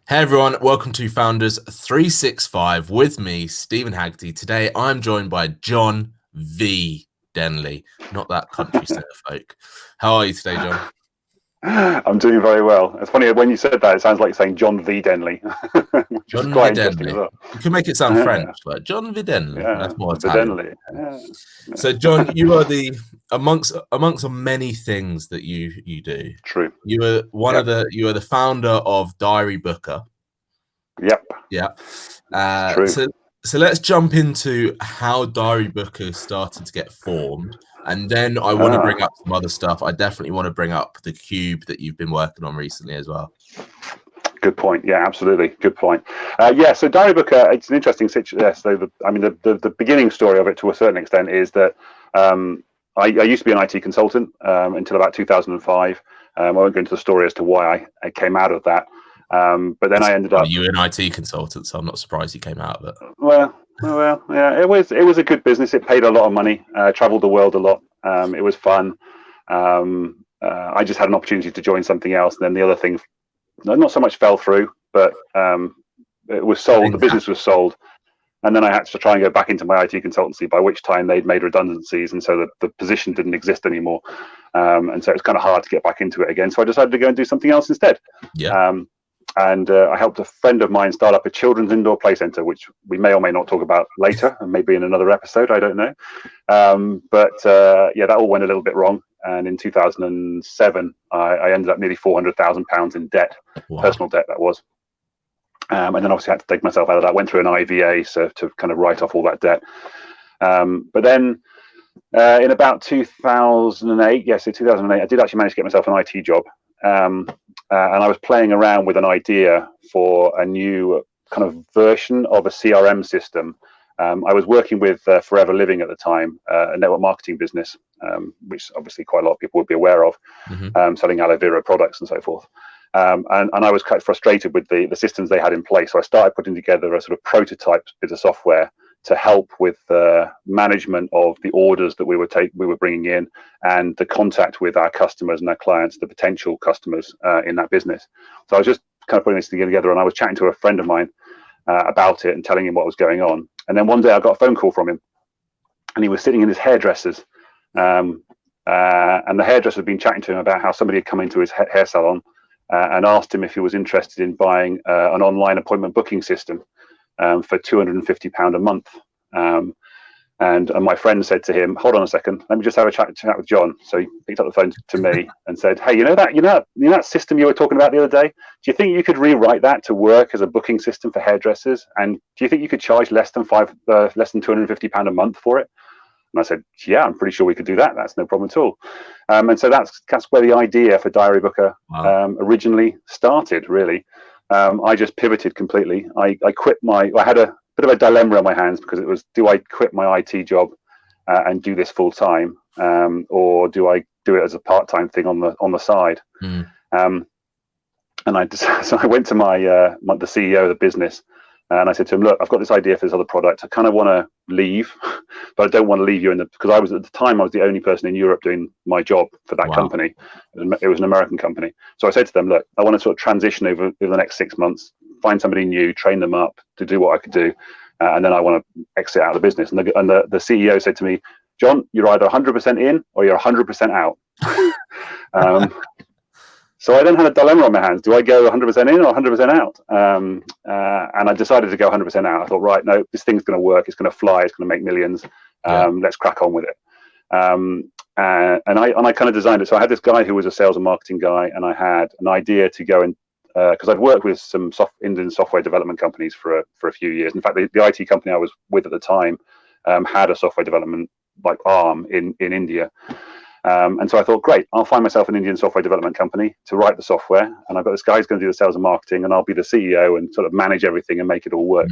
Hey everyone, welcome to Founders 365 with me, Stephen Haggerty. Today I'm joined by John V Denley, not that country singer folk. How are you today, John? I'm doing very well. It's funny when you said that, it sounds like saying John V Denley, which is John V quite interesting as Denley. well. You can make it sound French, but John V Denley, Yeah, that's more V Italian. Denley. Yeah. So John, you are the amongst many things that you do. True. You are you are the founder of DiaryBooker. Yep. Yeah. True. So let's jump into how DiaryBooker started to get formed. And then I want to bring up some other stuff. I definitely want to bring up the cube that you've been working on recently as well. Good point. Yeah, absolutely. Good point. Yeah, so DiaryBooker, it's an interesting situation. Yeah, so the beginning story of it to a certain extent is that I used to be an IT consultant until about 2005. I won't go into the story as to why I came out of that. But then I ended up. You were an IT consultant, so I'm not surprised you came out of it. Well, yeah, it was a good business. It paid a lot of money. Traveled the world a lot. It was fun. I just had an opportunity to join something else, and then the other thing, not so much fell through, but it was sold. The business was sold, and then I had to try and go back into my IT consultancy. By which time they'd made redundancies, and so the position didn't exist anymore. And so it was kind of hard to get back into it again. So I decided to go and do something else instead. Yeah. And I helped a friend of mine start up a children's indoor play centre, which we may or may not talk about later, and maybe in another episode, I don't know. But that all went a little bit wrong. And in 2007, I ended up nearly £400,000 in debt, personal debt that was. And then obviously I had to take myself out of that. Went through an IVA to kind of write off all that debt. But then in about 2008, so 2008, I did actually manage to get myself an IT job. And I was playing around with an idea for a new kind of version of a CRM system. I was working with Forever Living at the time, a network marketing business, which obviously quite a lot of people would be aware of, selling aloe vera products and so forth. And I was quite frustrated with the systems they had in place. So I started putting together a sort of prototype bit of software to help with the management of the orders that we were bringing in, and the contact with our customers and our clients, the potential customers in that business. So I was just kind of putting this together, and I was chatting to a friend of mine about it and telling him what was going on. And then one day I got a phone call from him, and he was sitting in his hairdresser's, and the hairdresser had been chatting to him about how somebody had come into his hair salon and asked him if he was interested in buying an online appointment booking system for £250 a month. And my friend said to him, "Hold on a second, let me just have a chat with John." So he picked up the phone to me and said, "Hey, you know that system you were talking about the other day? Do you think you could rewrite that to work as a booking system for hairdressers? And do you think you could charge less than £250 a month for it?" And I said, "Yeah, I'm pretty sure we could do that. That's no problem at all." And so that's where the idea for DiaryBooker originally started, really. I just pivoted completely. I quit I had a bit of a dilemma on my hands, because it was, do I quit my IT job and do this full time, or do I do it as a part-time thing on the side? And so I went to the CEO of the business, and I said to him, "Look, I've got this idea for this other product. I kind of want to leave, but I don't want to leave you because I was at the time, I was the only person in Europe doing my job for that company. It was an American company. So I said to them, look, I want to sort of transition over the next 6 months, find somebody new, train them up to do what I could do, and then I want to exit out of the business." And the CEO said to me, "John, you're either 100% in or you're 100% out." So I then had a dilemma on my hands. Do I go 100% in or 100% out? And I decided to go 100% out. I thought, right, no, this thing's going to work. It's going to fly. It's going to make millions. Let's crack on with it. And I kind of designed it. So I had this guy who was a sales and marketing guy, and I had an idea to go and, because I'd worked with some Indian software development companies for a few years. In fact, the IT company I was with at the time had a software development arm in India. And so I thought, great, I'll find myself an Indian software development company to write the software, and I've got this guy who's going to do the sales and marketing, and I'll be the CEO and sort of manage everything and make it all work.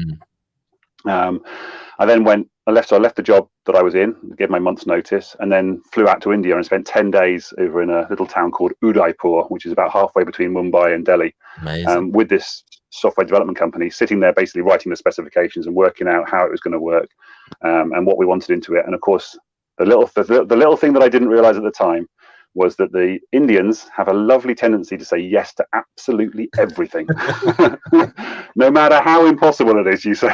I left the job that I was in, gave my month's notice, and then flew out to India and spent 10 days over in a little town called Udaipur, which is about halfway between Mumbai and Delhi, with this software development company, sitting there basically writing the specifications and working out how it was going to work, and what we wanted into it. And of course, the little thing that I didn't realize at the time was that the Indians have a lovely tendency to say yes to absolutely everything, no matter how impossible it is. You say,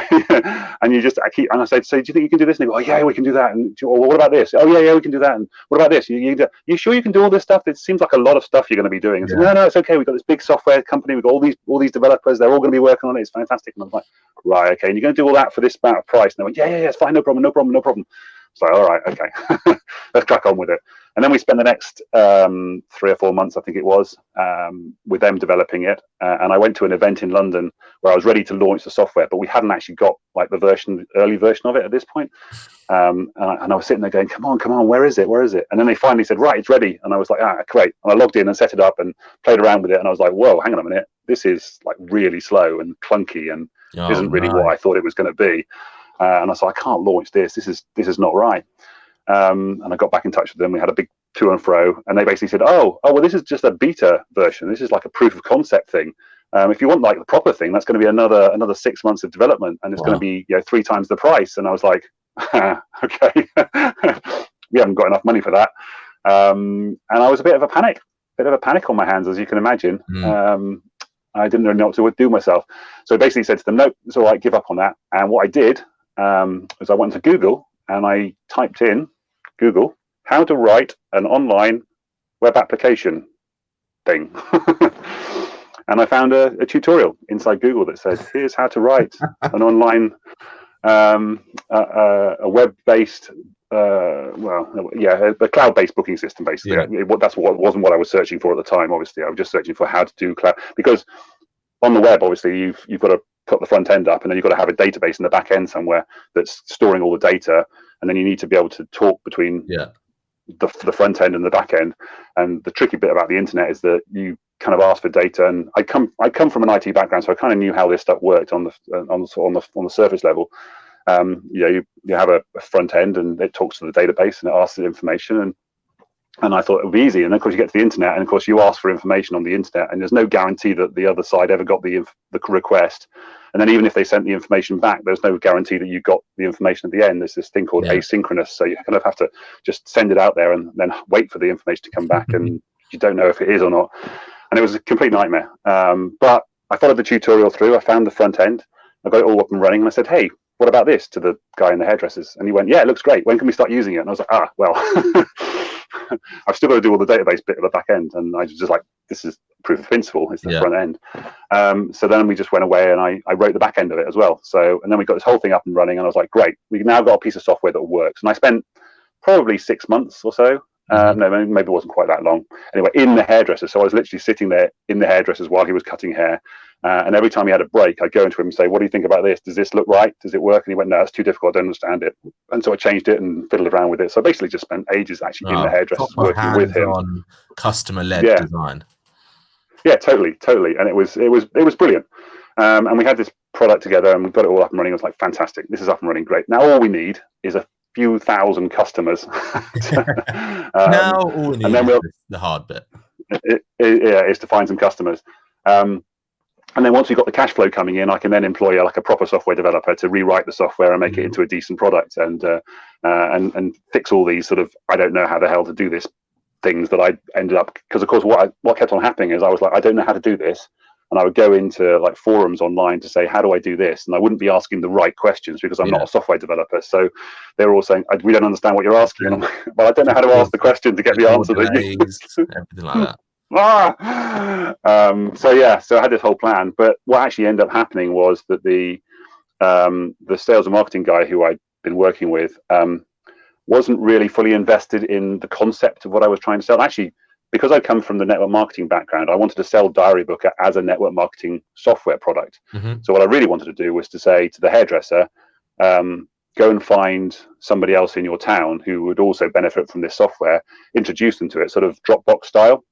and you just and I said, so do you think you can do this? And they go, oh yeah, we can do that. And well, what about this? Oh yeah, we can do that. And what about this? You sure you can do all this stuff? It seems like a lot of stuff you're going to be doing. And I said, no, it's okay. We've got this big software company. We've got all these developers. They're all going to be working on it. It's fantastic. And I was like, right, okay. And you're going to do all that for this amount of price? And they went, yeah, it's fine, no problem. So all right, okay, let's crack on with it. And then we spent the next 3 or 4 months, I think it was, with them developing it. And I went to an event in London where I was ready to launch the software, but we hadn't actually got like the early version of it at this point. And I was sitting there going, come on, where is it? And then they finally said, right, it's ready. And I was like, great. And I logged in and set it up and played around with it. And I was like, whoa, hang on a minute. This is like really slow and clunky and isn't really what I thought it was going to be. And I said, I can't launch this. This is not right. And I got back in touch with them. We had a big to and fro, and they basically said, well, this is just a beta version. This is like a proof of concept thing. If you want like the proper thing, that's going to be another 6 months of development, and it's going to be 3 times the price. And I was like, okay, we haven't got enough money for that. And I was a bit of a panic on my hands, as you can imagine. I didn't really know what to do myself. So I basically said to them, no, it's all right, give up on that. And what I did was I went to Google and I typed in Google, how to write an online web application thing. And I found a tutorial inside Google that says, here's how to write an online, a web-based, a cloud-based booking system, basically. Yeah. That's what wasn't what I was searching for at the time, obviously. I was just searching for how to do cloud. Because on the web, obviously, you've got to put the front end up, and then you've got to have a database in the back end somewhere that's storing all the data. And then you need to be able to talk between the front end and the back end. And the tricky bit about the internet is that you kind of ask for data. And I come from an IT background, so I kind of knew how this stuff worked on the surface level. You have a front end, and it talks to the database and it asks the information. And I thought it would be easy. And then, of course, you get to the internet, and of course, you ask for information on the internet, and there's no guarantee that the other side ever got the request. And then even if they sent the information back, there's no guarantee that you got the information at the end. There's this thing called asynchronous. So you kind of have to just send it out there and then wait for the information to come back. And you don't know if it is or not. And it was a complete nightmare. But I followed the tutorial through. I found the front end. I got it all up and running. And I said, hey, what about this, to the guy in the hairdressers? And he went, yeah, it looks great. When can we start using it? And I was like, well, I've still got to do all the database bit of the back end. And I was just like, this is proof of principle. It's the front end. So then we just went away and I wrote the back end of it as well. And then we got this whole thing up and running, and I was like, great, we've now got a piece of software that works. And I spent probably 6 months or so. No, maybe it wasn't quite that long. Anyway, in the hairdresser. So I was literally sitting there in the hairdressers while he was cutting hair. And every time he had a break, I'd go into him and say, what do you think about this? Does this look right? Does it work? And he went, no, it's too difficult. I don't understand it. And so I changed it and fiddled around with it. So I basically just spent ages actually in the hairdressers working with him. On customer-led design. Yeah, totally. And it was brilliant. And we had this product together, and we got it all up and running. It was like, fantastic. This is up and running great. Now all we need is a few thousand customers. Now all we need is the hard bit. Is to find some customers. And then once we've got the cash flow coming in, I can then employ a proper software developer to rewrite the software and make it into a decent product and fix all these sort of, I don't know how the hell to do this things that I ended up, because of course what kept on happening is I was like, I don't know how to do this. And I would go into like forums online to say, how do I do this? And I wouldn't be asking the right questions because I'm not a software developer. So they were all saying, we don't understand what you're asking. And I'm like, well, I don't know how to ask the question to get the answer that you everything like that. So I had this whole plan, but what actually ended up happening was that the sales and marketing guy who I'd been working with wasn't really fully invested in the concept of what I was trying to sell. Actually, because I come from the network marketing background, I wanted to sell DiaryBooker as a network marketing software product. So what I really wanted to do was to say to the hairdresser, go and find somebody else in your town who would also benefit from this software, introduce them to it, sort of Dropbox style.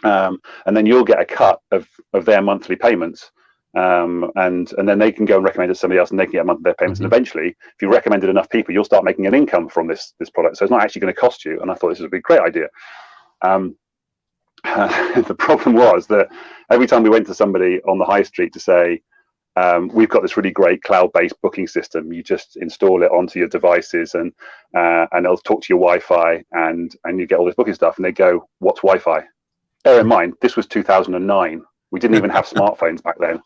And then you'll get a cut of their monthly payments. And then they can go and recommend it to somebody else, and they can get a month of their payments. And eventually, if you recommended enough people, you'll start making an income from this product. So it's not actually going to cost you. And I thought this would be a great idea. The problem was that every time we went to somebody on the high street to say, we've got this really great cloud-based booking system. You just install it onto your devices, and it'll talk to your Wi-Fi, and you get all this booking stuff. And they go, "What's Wi-Fi?" Bear in mind, this was 2009. We didn't even have smartphones back then.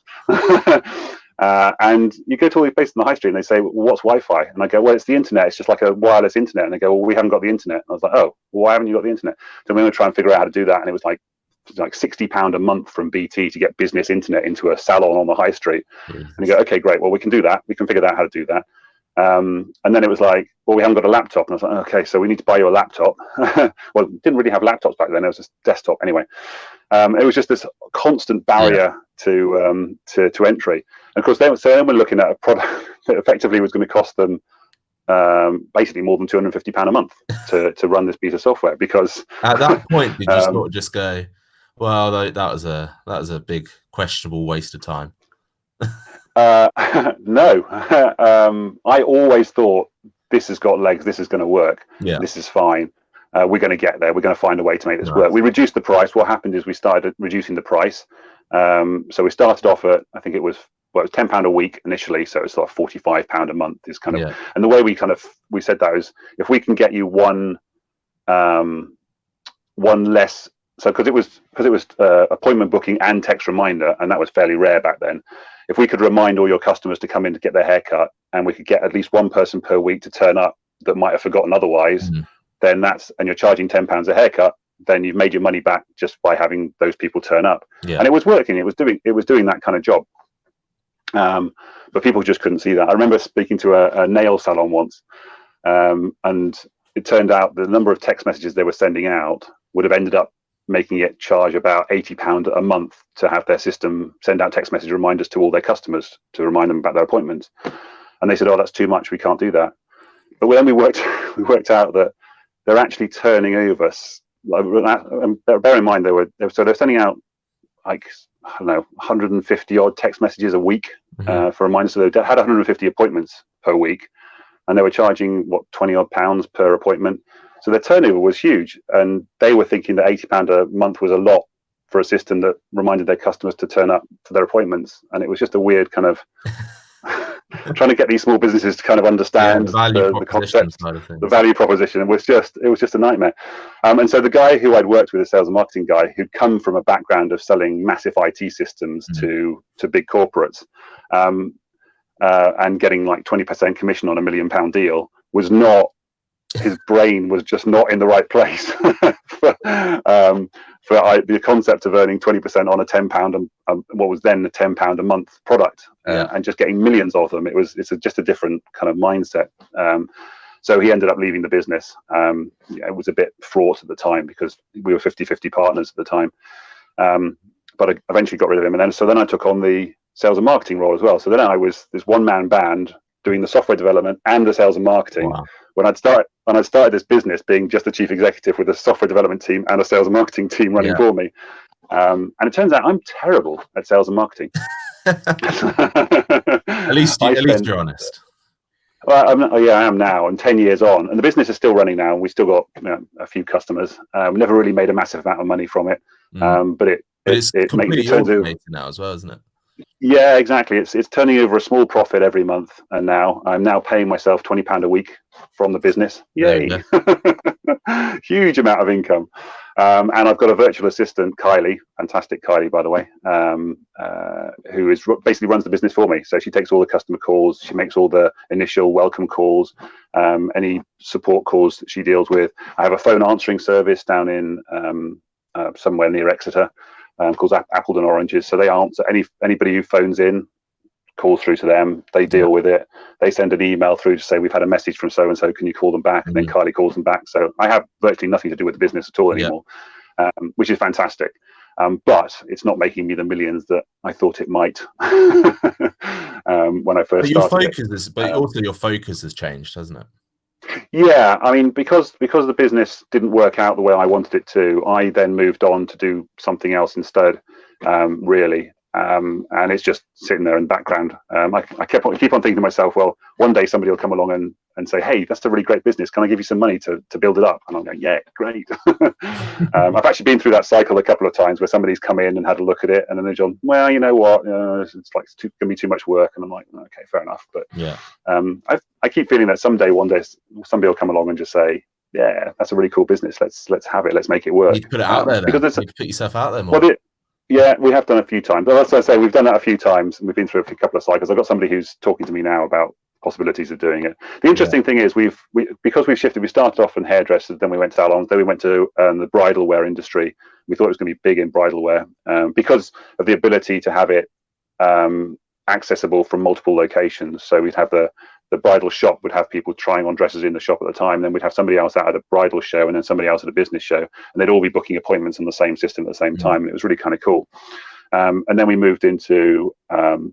And you go to all these places on the high street, and they say, "Well, what's Wi-Fi?" And I go, "Well, it's the internet. It's just like a wireless internet." And they go, "Well, we haven't got the internet." And I was like, "Oh, well, why haven't you got the internet?" So we were trying to figure out how to do that, and it was like £60 a month from BT to get business internet into a salon on the high street. And you go, "Okay, great. Well, we can do that. We can figure out how to do that." And then it was like, "Well, we haven't got a laptop." And I was like, "Okay, so we need to buy you a laptop." Well, didn't really have laptops back then. It was just desktop anyway. It was just this constant barrier to entry. And of course, then we're looking at a product that effectively was going to cost them basically more than £250 a month to run this piece of software. Because at that point, did you sort of just go, "Well, that was a big questionable waste of time"? No. I always thought, this has got legs, this is going to work, this is fine, we're going to get there, we're going to find a way to make this work. We reduced the price. What happened is we started reducing the price. So we started off at, I think it was £10 a week initially, so it's like £45 a month is kind of, and the way we said that is, if we can get you one less, so because it was appointment booking and text reminder, and that was fairly rare back then. If we could remind all your customers to come in to get their haircut, and we could get at least one person per week to turn up that might have forgotten otherwise, then and you're charging £10 a haircut, then you've made your money back just by having those people turn up. And it was working. It was doing that kind of job. But people just couldn't see that. I remember speaking to a nail salon once, and it turned out the number of text messages they were sending out would have ended up making it charge about £80 a month to have their system send out text message reminders to all their customers to remind them about their appointments. And they said, "Oh, that's too much. We can't do that." But then we worked out that they're actually turning over. Bear in mind, they're sending out like, I don't know, 150 odd text messages a week for reminders. So they had 150 appointments per week, and they were charging £20 odd per appointment. So their turnover was huge, and they were thinking that £80 a month was a lot for a system that reminded their customers to turn up to their appointments. And it was just a weird kind of trying to get these small businesses to kind of understand the concept, the value proposition. It was just a nightmare. And so the guy who I'd worked with, a sales and marketing guy who'd come from a background of selling massive IT systems to big corporates, and getting like 20% commission on £1 million deal, was not. His brain was just not in the right place for the concept of earning 20% on a £10 what was then a £10 a month product, and just getting millions of them. It's just a different kind of mindset. So he ended up leaving the business. It was a bit fraught at the time because we were 50-50 partners at the time. But I eventually got rid of him, and then I took on the sales and marketing role as well. So then I was this one-man band doing the software development and the sales and marketing. Wow. When I'd started this business being just the chief executive with a software development team and a sales and marketing team running for me. And it turns out I'm terrible at sales and marketing. At least you're honest. Well, I am now, and 10 years on, and the business is still running now. And we still got a few customers. We never really made a massive amount of money from it, but it's completely automated now as well, isn't it? Yeah, exactly. It's turning over a small profit every month, and now I'm paying myself £20 a week from the business. Yay! Huge amount of income. And I've got a virtual assistant, Kylie, fantastic Kylie, by the way, who basically runs the business for me. So she takes all the customer calls, she makes all the initial welcome calls, any support calls that she deals with. I have a phone answering service down in somewhere near Exeter. Called Apples and Oranges. So they answer anybody who phones in, calls through to them. They deal with it. They send an email through to say, "We've had a message from so and so. Can you call them back?" And then Kylie calls them back. So I have virtually nothing to do with the business at all anymore, which is fantastic. But it's not making me the millions that I thought it might when I first started. But also your focus has changed, hasn't it? Yeah, I mean, because the business didn't work out the way I wanted it to, I then moved on to do something else instead, really. And it's just sitting there in the background. I keep on thinking to myself, well, one day somebody will come along and say, hey, that's a really great business. Can I give you some money to build it up? And I'm going, yeah, great. I've actually been through that cycle a couple of times where somebody's come in and had a look at it, and then they've gone, well, you know what, it's like it's going to be too much work. And I'm like, okay, fair enough. But yeah, I keep feeling that one day somebody will come along and just say, yeah, that's a really cool business. Let's have it. Let's make it work. You need to put it out there, because you need to put yourself out there more. Well, yeah, we have done a few times. Well, as I say, we've done that a few times, and we've been through a couple of cycles. I've got somebody who's talking to me now about possibilities of doing it. The interesting thing is because we've shifted. We started off in hairdressers, then we went to salons, then we went to the bridal wear industry. We thought it was going to be big in bridal wear because of the ability to have it accessible from multiple locations. So we'd have the bridal shop would have people trying on dresses in the shop at the time. Then we'd have somebody else out at a bridal show, and then somebody else at a business show, and they'd all be booking appointments on the same system at the same time. And it was really kind of cool. And then we moved into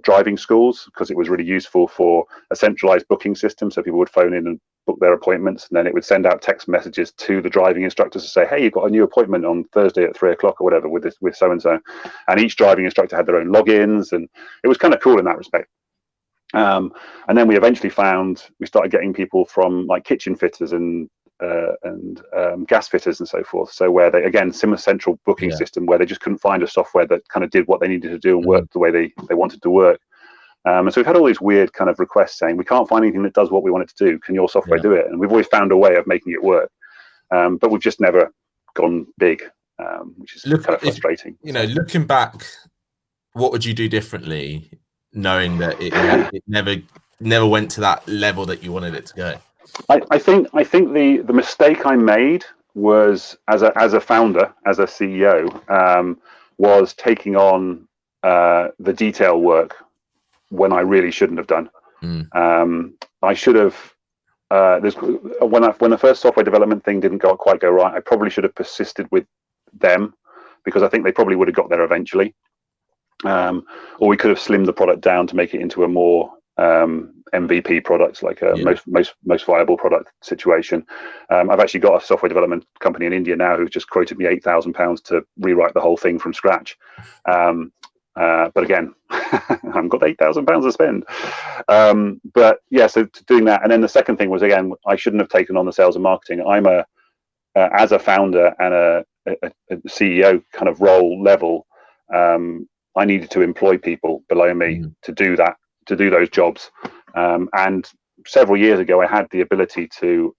driving schools because it was really useful for a centralized booking system. So people would phone in and book their appointments, and then it would send out text messages to the driving instructors to say, hey, you've got a new appointment on Thursday at 3 o'clock or whatever with so and so. And each driving instructor had their own logins, and it was kind of cool in that respect. And then we eventually we started getting people from like kitchen fitters and gas fitters and so forth. So where they, again, similar central booking system where they just couldn't find a software that kind of did what they needed to do and work the way they wanted to work. And so we've had all these weird kind of requests saying, we can't find anything that does what we want it to do. Can your software do it? And we've always found a way of making it work. But we've just never gone big, which is kind of frustrating. Looking back, what would you do differently, knowing that it never went to that level that you wanted it to go? I think the mistake I made was as a founder, as a CEO, was taking on the detail work when I really shouldn't have done. I should have. When the first software development thing didn't quite go right, I probably should have persisted with them because I think they probably would have got there eventually. Or we could have slimmed the product down to make it into a more MVP product, like a most viable product situation. I've actually got a software development company in India now who's just quoted me £8,000 to rewrite the whole thing from scratch. But again, I haven't got £8,000 to spend. But yeah, so doing that. And then the second thing was, again, I shouldn't have taken on the sales and marketing. I'm as a founder and a CEO kind of role level, I needed to employ people below me to do that, to do those jobs. And several years ago, I had the ability to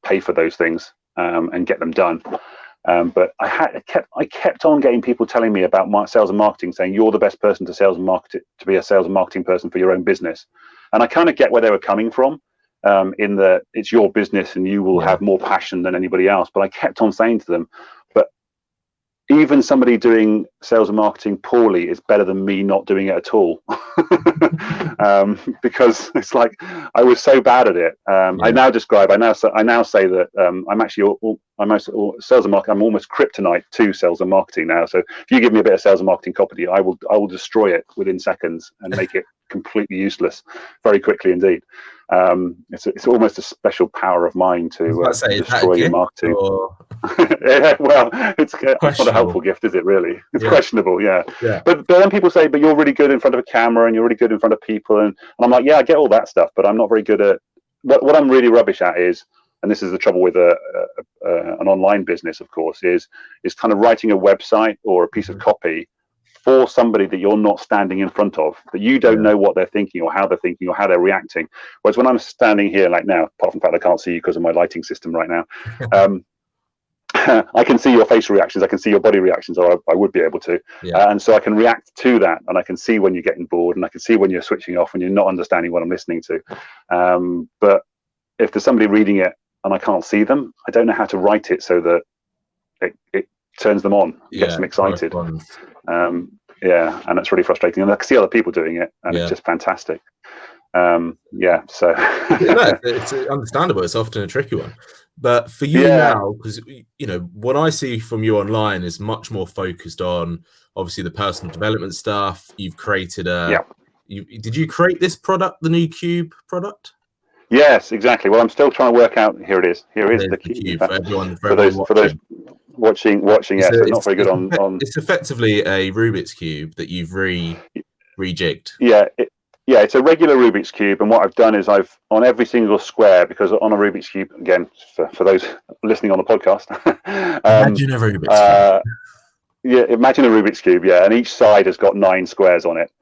pay for those things and get them done. But I kept on getting people telling me about my sales and marketing, saying you're the best person to be a sales and marketing person for your own business. And I kind of get where they were coming from, in that it's your business and you will have more passion than anybody else. But I kept on saying to them, but even somebody doing sales and marketing poorly is better than me not doing it at all. Because it's like I was so bad at it. I now say that I'm actually sales and marketing. I'm almost kryptonite to sales and marketing now. So if you give me a bit of sales and marketing copy, I will destroy it within seconds and make it completely useless very quickly indeed. It's almost a special power of mine to destroy your marketing. Yeah, well, it's not a helpful gift, is it? Really, it's questionable. Yeah. But then people say, but you're really good in front of a camera and you're really good in front of people, and I'm like, yeah, I get all that stuff, but I'm not very good at what I'm really rubbish at is, and this is the trouble with an online business, of course, is kind of writing a website or a piece of copy for somebody that you're not standing in front of, that you don't know what they're thinking or how they're thinking or how they're reacting. Whereas when I'm standing here like now, apart from the fact I can't see you because of my lighting system right now, I can see your facial reactions, I can see your body reactions, or I would be able to. And so I can react to that, and I can see when you're getting bored, and I can see when you're switching off and you're not understanding what I'm listening to. But if there's somebody reading it and I can't see them, I don't know how to write it so that it turns them on, gets them excited. And it's really frustrating. And I can see other people doing it, and it's just fantastic. So it's understandable. It's often a tricky one. But for you now, because what I see from you online is much more focused on obviously the personal development stuff. You've created did you create this product, the new Cube product? Yes, exactly. Well, I'm still trying to work out. Here it is. Here is the Cube. For everyone watching. Yes, it's not very good on. It's effectively a Rubik's Cube that you've rejigged. Yeah, Yeah, it's a regular Rubik's Cube, and what I've done is I've, on every single square, because on a Rubik's Cube, again, for those listening on the podcast, Imagine a Rubik's Cube. Yeah, imagine a Rubik's Cube, yeah, and each side has got 9 squares on it,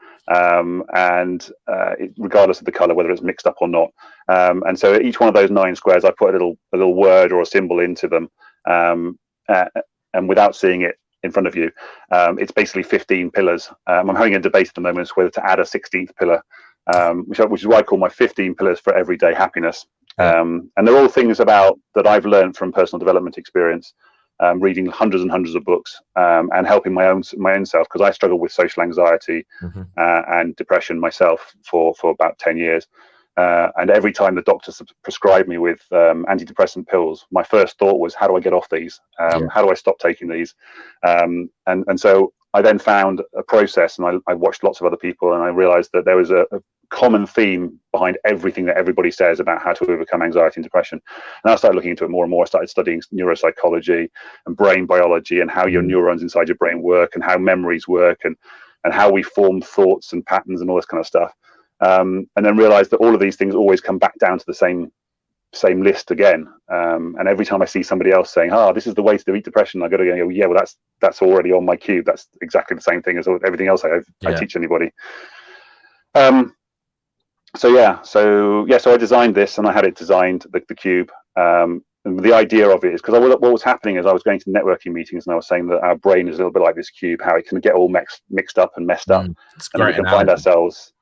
regardless of the color, whether it's mixed up or not. And so each one of those 9 squares, I put a little word or a symbol into them, and without seeing it in front of you, it's basically 15 pillars. I'm having a debate at the moment as whether to add a 16th pillar, which is why I call my 15 pillars for everyday happiness. And they're all things about that I've learned from personal development experience, reading hundreds and hundreds of books, and helping my own self, because I struggle with social anxiety and depression myself for about 10 years. And every time the doctors prescribed me with antidepressant pills, my first thought was, how do I get off these? How do I stop taking these? And so I then found a process, and I watched lots of other people, and I realized that there was a common theme behind everything that everybody says about how to overcome anxiety and depression. And I started looking into it more and more. I started studying neuropsychology and brain biology, and how your neurons inside your brain work, and how memories work, and how we form thoughts and patterns and all this kind of stuff. And then realized that all of these things always come back down to the same list again. And every time I see somebody else saying, this is the way to defeat depression, I got to go, yeah, well, that's already on my cube. That's exactly the same thing as everything else I teach anybody. So I designed this, and I had it designed, the cube. And the idea of it is because what was happening is I was going to networking meetings, and I was saying that our brain is a little bit like this cube, how it can get all mixed up and messed up, and we can find ourselves.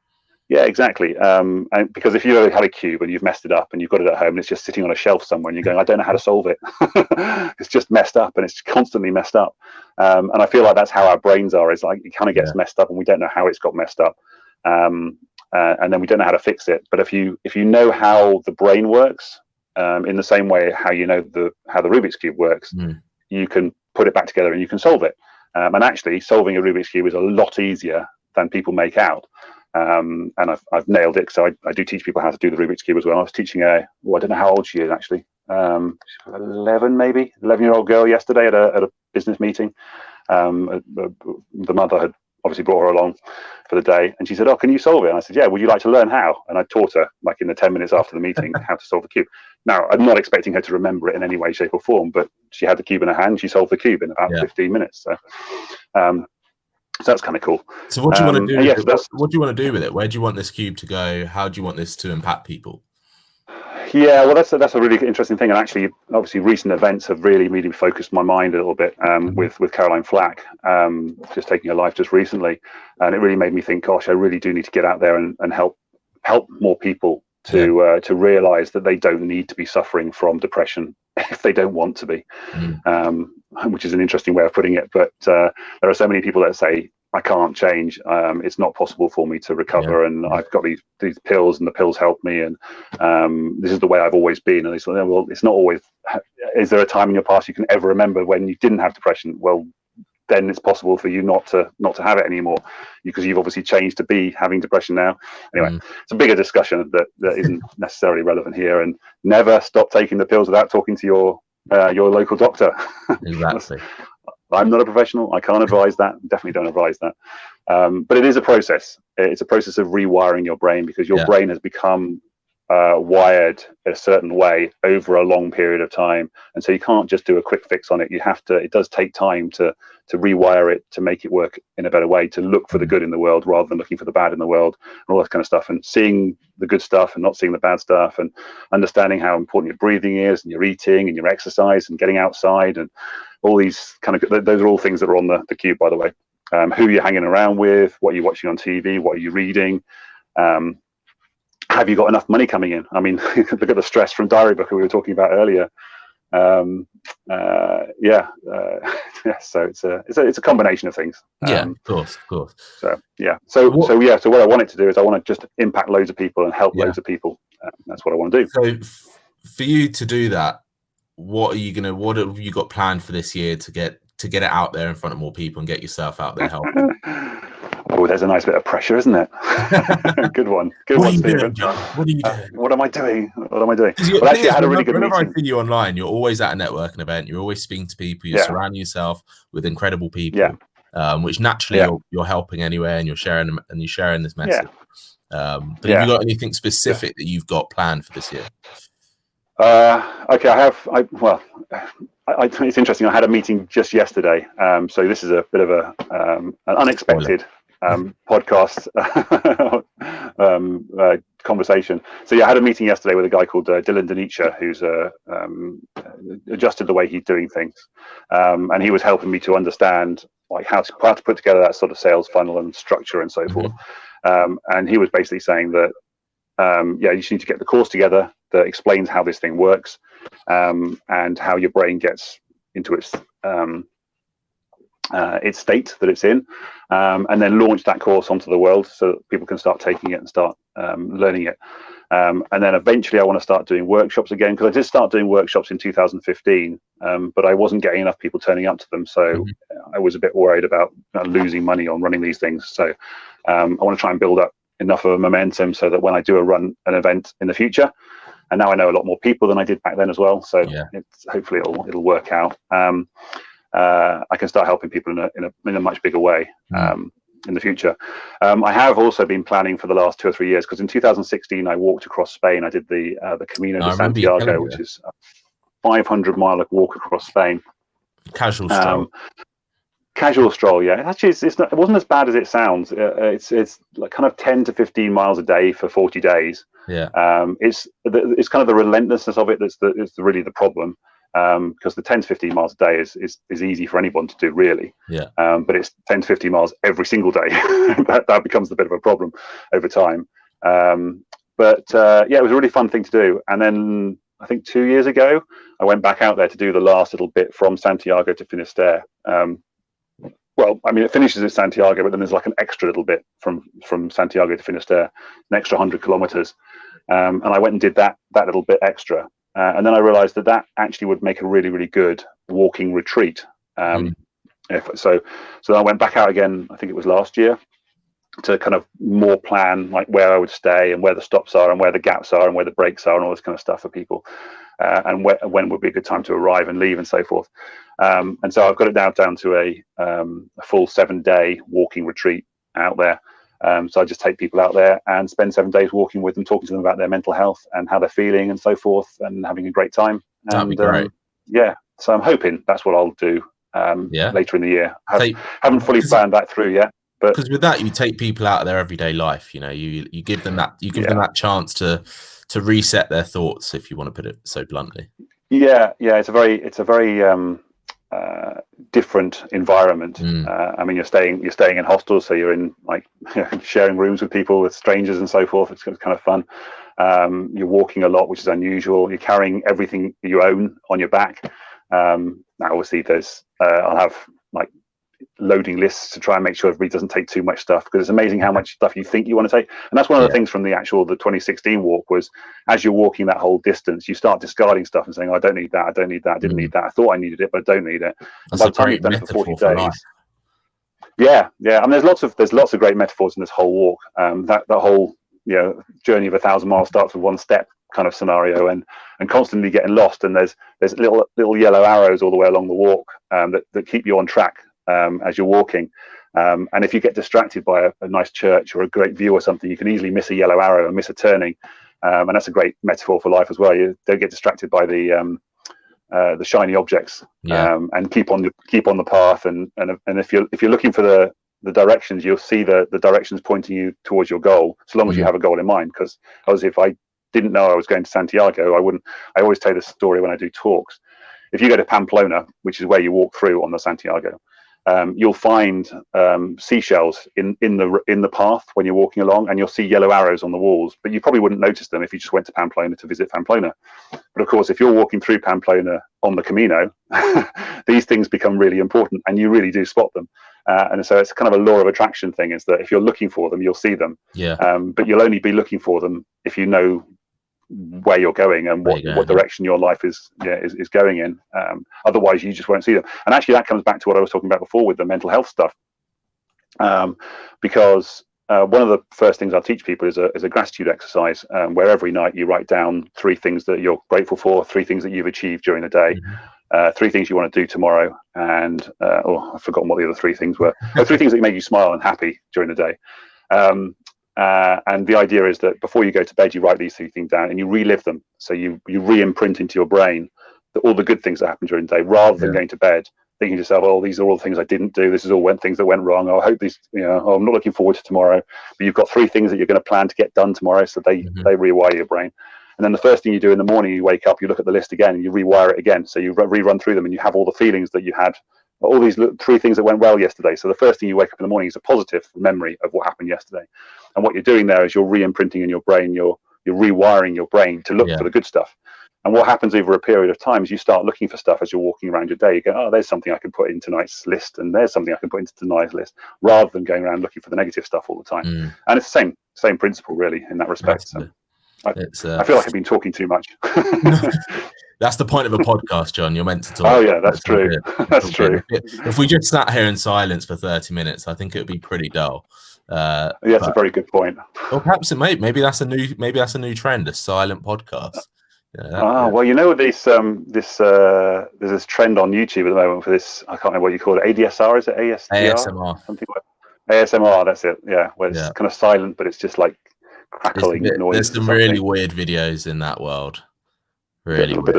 Yeah, exactly. And because if you had a cube and you've messed it up and you've got it at home and it's just sitting on a shelf somewhere and you're going, I don't know how to solve it. It's just messed up, and it's constantly messed up. And I feel like that's how our brains are, is like it kind of gets messed up and we don't know how it's got messed up. And then we don't know how to fix it. But if you know how the brain works, in the same way how you know how the Rubik's Cube works, you can put it back together and you can solve it. And actually solving a Rubik's Cube is a lot easier than people make out. And I've nailed it. So I do teach people how to do the Rubik's Cube as well. I was teaching I don't know how old she is actually, 11-year-old girl yesterday at a business meeting. The mother had obviously brought her along for the day, and she said, can you solve it? And I said, yeah, would you like to learn how? And I taught her, like in the 10 minutes after the meeting, how to solve the cube. Now, I'm not expecting her to remember it in any way, shape or form, but she had the cube in her hand. She solved the cube in about 15 minutes. So that's kind of cool. So what do you want to do? What do you want to do with it? Where do you want this cube to go? How do you want this to impact people? Yeah, well, that's a really interesting thing. And actually, obviously, recent events have really focused my mind a little bit, with Caroline Flack just taking her life just recently. And it really made me think, gosh, I really do need to get out there and help more people to realize that they don't need to be suffering from depression if they don't want to be, which is an interesting way of putting it. But there are so many people that say, I can't change. It's not possible for me to recover, and I've got these pills, and the pills help me, and this is the way I've always been. And it's like, well, it's not always. Is there a time in your past you can ever remember when you didn't have depression? Well, then it's possible for you not to have it anymore, because you've obviously changed to be having depression now. Anyway, it's a bigger discussion that isn't necessarily relevant here. And never stop taking the pills without talking to your local doctor. Exactly. I'm not a professional. I can't advise that. Definitely don't advise that. But it is a process. It's a process of rewiring your brain, because your brain has become wired a certain way over a long period of time. And so you can't just do a quick fix on it. You have to, it does take time to rewire it, to make it work in a better way, to look for the good in the world rather than looking for the bad in the world, and all that kind of stuff, and seeing the good stuff and not seeing the bad stuff, and understanding how important your breathing is, and your eating and your exercise and getting outside, and all these kind of, those are all things that are on the cube, by the way. Who you're hanging around with, what you're watching on TV, what are you reading, have you got enough money coming in? I mean, look at the stress from DiaryBooker we were talking about earlier. So it's a combination of things. Of course. So what I want it to do is I want to just impact loads of people and help loads of people. That's what I want to do. So for you to do that, what have you got planned for this year to get it out there in front of more people and get yourself out there helping? Oh, there's a nice bit of pressure, isn't it? Good one, Stephen. John? What are you doing? What am I doing? Well, actually, I had a really good meeting. Whenever I see you online, you're always at a networking event. You're always speaking to people. You surround yourself with incredible people, which naturally you're helping anyway, and you're sharing this message. But have you got anything specific that you've got planned for this year? Okay, it's interesting. I had a meeting just yesterday, so this is a bit of an unexpected podcast conversation. So yeah, I had a meeting yesterday with a guy called Dylan Denicha, who's adjusted the way he's doing things, and he was helping me to understand like how to put together that sort of sales funnel and structure and so forth. And he was basically saying that you just need to get the course together that explains how this thing works, and how your brain gets into its state that it's in, and then launch that course onto the world so that people can start taking it and start learning it. And then eventually I want to start doing workshops again, because I did start doing workshops in 2015, but I wasn't getting enough people turning up to them. So I was a bit worried about losing money on running these things. So I want to try and build up enough of a momentum so that when I do run an event in the future, and now I know a lot more people than I did back then as well. So hopefully it'll work out. I can start helping people in a much bigger way in the future. I have also been planning for the last 2 or 3 years, because in 2016 I walked across Spain. I did the Camino de Santiago, which is a 500-mile walk across Spain. Casual stroll. Casual stroll, yeah. Actually, it wasn't as bad as it sounds. It's like kind of 10 to 15 miles a day for 40 days. Yeah. It's kind of the relentlessness of it that's really the problem. Because the 10 to 15 miles a day is easy for anyone to do, really. Yeah. But it's 10 to 15 miles every single day. that becomes a bit of a problem over time. But it was a really fun thing to do. And then I think 2 years ago, I went back out there to do the last little bit from Santiago to Finisterre. It finishes at Santiago, but then there's like an extra little bit from Santiago to Finisterre, an extra 100 kilometers. And I went and did that little bit extra. And then I realized that actually would make a really, really good walking retreat. So I went back out again, I think it was last year, to kind of more plan like where I would stay and where the stops are and where the gaps are and where the breaks are and all this kind of stuff for people, and when would be a good time to arrive and leave and so forth. And so I've got it down to a full 7-day walking retreat out there. So I just take people out there and spend 7 days walking with them, talking to them about their mental health and how they're feeling and so forth, and having a great time. That'd be great. So I'm hoping that's what I'll do later in the year. Haven't fully planned that through yet. Because with that, you take people out of their everyday life. You give them that that chance to reset their thoughts, if you want to put it so bluntly. It's a very different environment. You're staying in hostels, so you're in like sharing rooms with people, with strangers and so forth. It's kind of fun. You're walking a lot, which is unusual. You're carrying everything you own on your back. Now obviously I'll have like loading lists to try and make sure everybody doesn't take too much stuff, because it's amazing how much stuff you think you want to take. And that's one of the things from the 2016 walk was, as you're walking that whole distance, you start discarding stuff and saying, I don't need that, I don't need that, I didn't need that, I thought I needed it, but I don't need it. That's a great metaphor for 40 days. And there's lots of great metaphors in this whole walk. That whole journey of 1,000 miles starts with one step kind of scenario, and constantly getting lost, and there's little yellow arrows all the way along the walk that keep you on track as you're walking. And if you get distracted by a nice church or a great view or something, you can easily miss a yellow arrow and miss a turning. And that's a great metaphor for life as well. You don't get distracted by the shiny objects, and keep on the path. And if you're looking for the directions, you'll see the directions pointing you towards your goal, so long as you have a goal in mind. Because obviously, if I didn't know I was going to Santiago, I always tell this story when I do talks. If you go to Pamplona, which is where you walk through on the Santiago, you'll find seashells in the path when you're walking along, and you'll see yellow arrows on the walls, but you probably wouldn't notice them if you just went to Pamplona to visit Pamplona. But of course, if you're walking through Pamplona on the Camino, these things become really important, and you really do spot them. And so it's kind of a law of attraction thing, is that if you're looking for them, you'll see them. But you'll only be looking for them if you know where you're going and what direction your life is going in. Otherwise, you just won't see them. And actually, that comes back to what I was talking about before with the mental health stuff, because one of the first things I teach people is a gratitude exercise, where every night you write down 3 things that you're grateful for, 3 things that you've achieved during the day, 3 things you want to do tomorrow, and I've forgotten what the other 3 things were. 3 things that make you smile and happy during the day. And the idea is that before you go to bed, you write these 3 things down and you relive them. So you re-imprint into your brain all the good things that happened during the day, rather than going to bed thinking to yourself, oh, these are all the things I didn't do. This is all things that went wrong. Oh, I hope these, oh, I'm not looking forward to tomorrow. But you've got 3 things that you're going to plan to get done tomorrow. So they rewire your brain. And then the first thing you do in the morning, you wake up, you look at the list again, and you rewire it again. So you rerun through them, and you have all the feelings that you had, all these 3 things that went well yesterday. So the first thing you wake up in the morning is a positive memory of what happened yesterday. And what you're doing there is you're re-imprinting in your brain, you're rewiring your brain to look for the good stuff. And what happens over a period of time is you start looking for stuff as you're walking around your day. You go, oh, there's something I can put in tonight's list, and there's something I can put into tonight's list, rather than going around looking for the negative stuff all the time. And it's the same principle, really, in that respect. So I feel like I've been talking too much. That's the point of a podcast, John. You're meant to talk. Oh, yeah, that's true. That's true. If we just sat here in silence for 30 minutes, I think it would be pretty dull. Yeah, that's a very good point. Or perhaps maybe that's a new trend, a silent podcast. Well, there's this trend on YouTube at the moment for this. I can't remember what you call it. ADSR, is it ASDR? ASMR. Something like ASMR. That's it. Yeah, where it's kind of silent, but it's just like crackling noise. There's some really weird videos in that world. Really, a little bit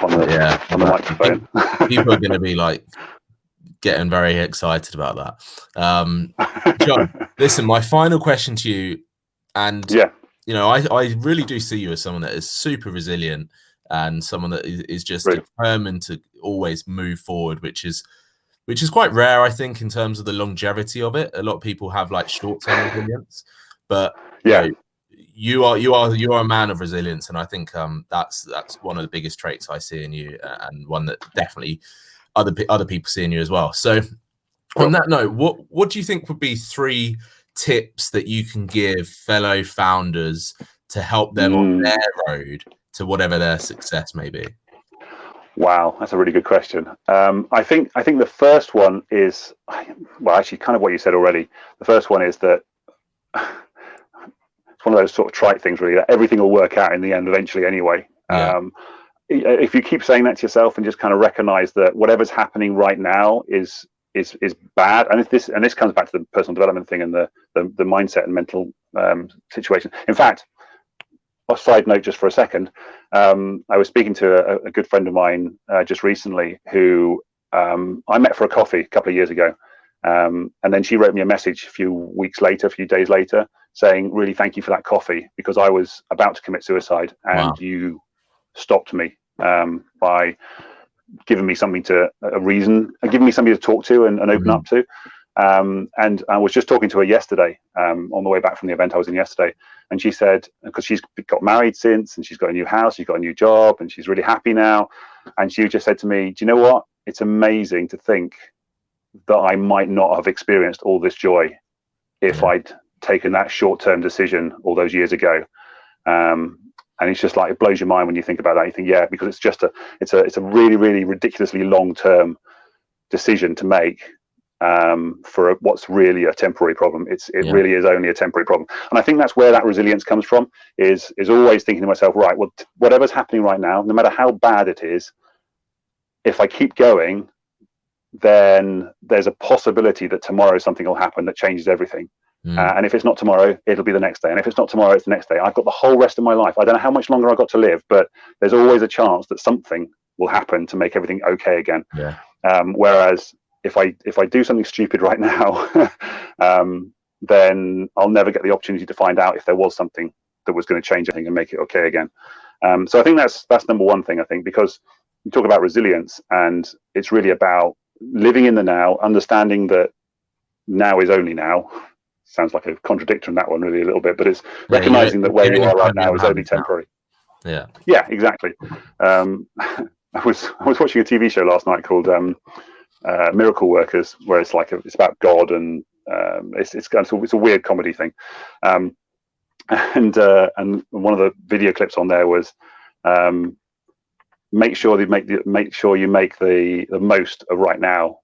on the microphone. People are going to be like getting very excited about that. John, listen, my final question to you, and I really do see you as someone that is super resilient and someone that is just determined to always move forward, which is quite rare, I think, in terms of the longevity of it. A lot of people have like short-term resilience, but you are a man of resilience, and I think that's one of the biggest traits I see in you, and one that definitely other people see in you as well. So, on that note, what do you think would be 3 tips that you can give fellow founders to help them on their road to whatever their success may be? Wow, that's a really good question. I think the first one is, well, actually kind of what you said already. The first one is that it's one of those sort of trite things, really, that everything will work out in the end eventually anyway. If you keep saying that to yourself and just kind of recognize that whatever's happening right now is bad, and this comes back to the personal development thing and the mindset and mental situation. In fact, a side note just for a second, I was speaking to a good friend of mine just recently who I met for a coffee a couple of years ago, and then she wrote me a message a few days later, saying, really thank you for that coffee, because I was about to commit suicide, and you stopped me by giving me something giving me somebody to talk to and open up to. And I was just talking to her yesterday on the way back from the event I was in yesterday, and she said, because she's got married since, and she's got a new house, she's got a new job, and she's really happy now, and she just said to me, do you know what, it's amazing to think that I might not have experienced all this joy if I'd taken that short-term decision all those years ago. And it's just like, it blows your mind when you think about that. You think, because it's just it's a really, really ridiculously long-term decision to make for what's really a temporary problem. It really is only a temporary problem. And I think that's where that resilience comes from, is always thinking to myself, right, well, whatever's happening right now, no matter how bad it is, if I keep going, then there's a possibility that tomorrow something will happen that changes everything. And if it's not tomorrow, it'll be the next day. And if it's not tomorrow, it's the next day. I've got the whole rest of my life. I don't know how much longer I've got to live, but there's always a chance that something will happen to make everything okay again. Whereas if I do something stupid right now, then I'll never get the opportunity to find out if there was something that was going to change anything and make it okay again. So I think that's number one thing, I think, because you talk about resilience, and it's really about living in the now, understanding that now is only now. Sounds like a contradiction, that one, really, a little bit, but it's recognizing that where you are right now is only temporary. Yeah, exactly. I was watching a TV show last night called Miracle Workers, where it's like it's about God, and it's a weird comedy thing. And one of the video clips on there was make sure you make the most of right now,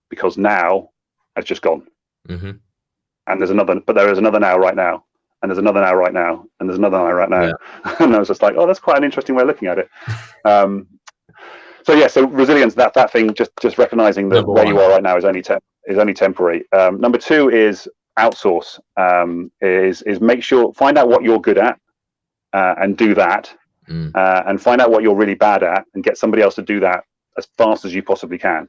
because now has just gone. And there is another now right now, and there's another now right now, and there's another now right now. And I was just like, oh, that's quite an interesting way of looking at it. So resilience, that thing, just recognizing that where you are right now is only temporary. Number two is outsource is make sure, find out what you're good at and do that, and find out what you're really bad at and get somebody else to do that as fast as you possibly can.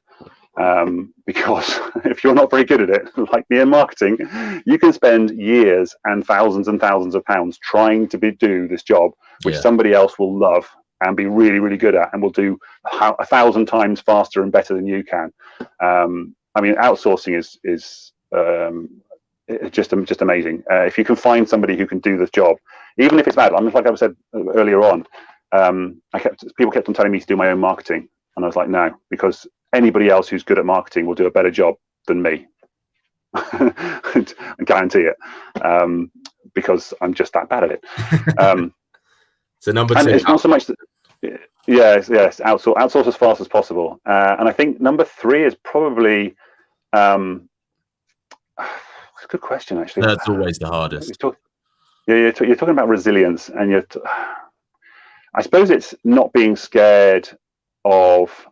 Because if you're not very good at it, like me in marketing, you can spend years and thousands of pounds trying to do this job, which somebody else will love and be really, really good at, and will do 1,000 times faster and better than you can. I mean, outsourcing is just amazing. If you can find somebody who can do this job, even if it's bad. I mean, like I said earlier on, people kept on telling me to do my own marketing, and I was like, no, because anybody else who's good at marketing will do a better job than me. I guarantee it, because I'm just that bad at it. So number 2, and it's not so much that, yes, outsource as fast as possible. And I think number 3 is probably, it's a good question, actually. That's always the hardest. You're talking about resilience, and I suppose it's not being scared of,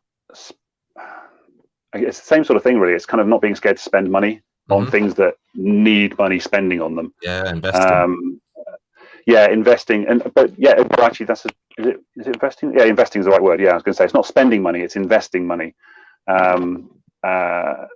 it's the same sort of thing, really. It's kind of not being scared to spend money on things that need money spending on them. Yeah, investing. Investing, but actually, is it investing? Yeah, investing is the right word. Yeah, I was going to say it's not spending money; it's investing money. And that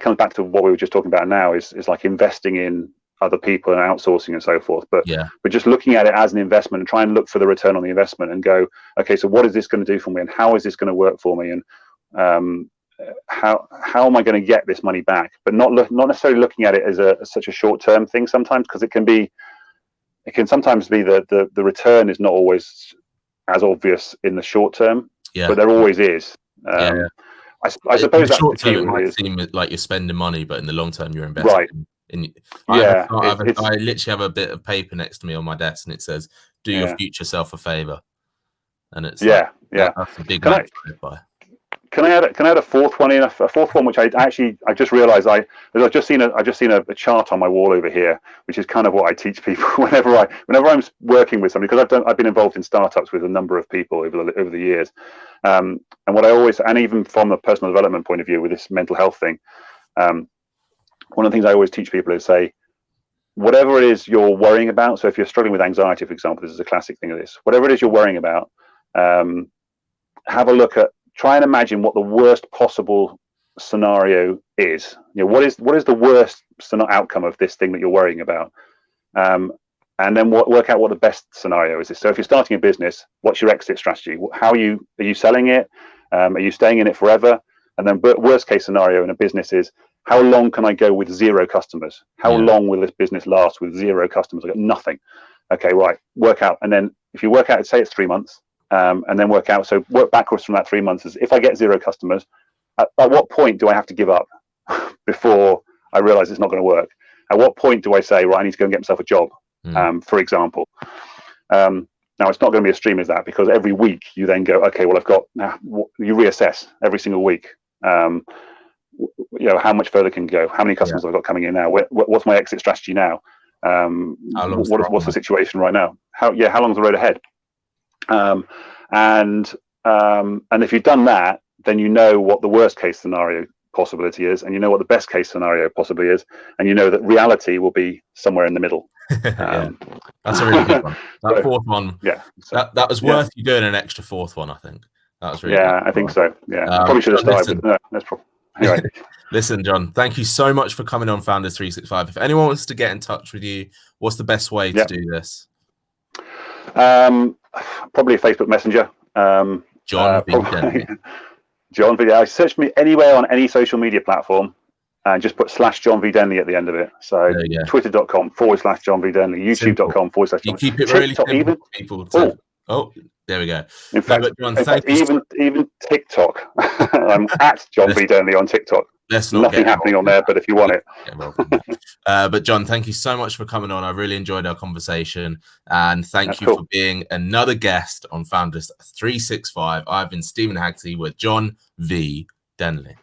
comes back to what we were just talking about now. Is like investing in other people and outsourcing and so forth. But just looking at it as an investment and try and look for the return on the investment and go, okay, so what is this going to do for me, and how is this going to work for me, and how am I going to get this money back? But not necessarily looking at it as such a short-term thing sometimes, because it can sometimes be the return is not always as obvious in the short term, but there always is. I suppose that's the key. It might seem like you're spending money, but in the long term you're investing. Right. I literally have a bit of paper next to me on my desk, and it says, "Do your future self a favor," and it's that's a big one to live by. Can I add a fourth one in? A fourth one, which I just realised I've just seen a chart on my wall over here, which is kind of what I teach people whenever I'm working with somebody, because I've been involved in startups with a number of people over the years, and what I always, and even from a personal development point of view with this mental health thing, one of the things I always teach people is say, whatever it is you're worrying about. So if you're struggling with anxiety, for example, this is a classic thing of this. Whatever it is you're worrying about, have a look at. Try and imagine what the worst possible scenario is. What is the worst outcome of this thing that you're worrying about, and then work out what the best scenario is. So if you're starting a business, what's your exit strategy? How are you selling it? Are you staying in it forever? And then worst case scenario in a business is, how long can I go with 0 customers? How long will this business last with 0 customers? I got nothing. Okay, right. Work out, and then if you work out, say it's 3 months. And then work backwards from that 3 months. As if I get 0 customers, at what point do I have to give up before I realize it's not going to work? At what point do I say, right, I need to go and get myself a job, for example? Now, it's not going to be as extreme as that, because every week you then go, okay, well, you reassess every single week. How much further can go? How many customers have I got coming in now? What's my exit strategy now? What's the situation right now? How long's the road ahead? And if you've done that, then you know what the worst case scenario possibility is, and you know what the best case scenario possibly is, and you know that reality will be somewhere in the middle. That's a really good one. That fourth one, that was worth you doing an extra fourth one. I think that was really good. I think so. Probably should have started. But that's probably anyway. Listen, John, thank you so much for coming on Founders 365. If anyone wants to get in touch with you, what's the best way to do this? Probably a Facebook Messenger. John V Denley. John V. I search me anywhere on any social media platform and just put /John V Denley at the end of it. So twitter.com/John V Denley, youtube.com/John. You keep it really simple for people. There we go. In fact, even TikTok. I'm at John V Denley on TikTok. Nothing happening on there, but if you want it. But John, thank you so much for coming on. I really enjoyed our conversation, and thank you for being another guest on Founders 365. I've been Stephen Haggerty with John V Denley.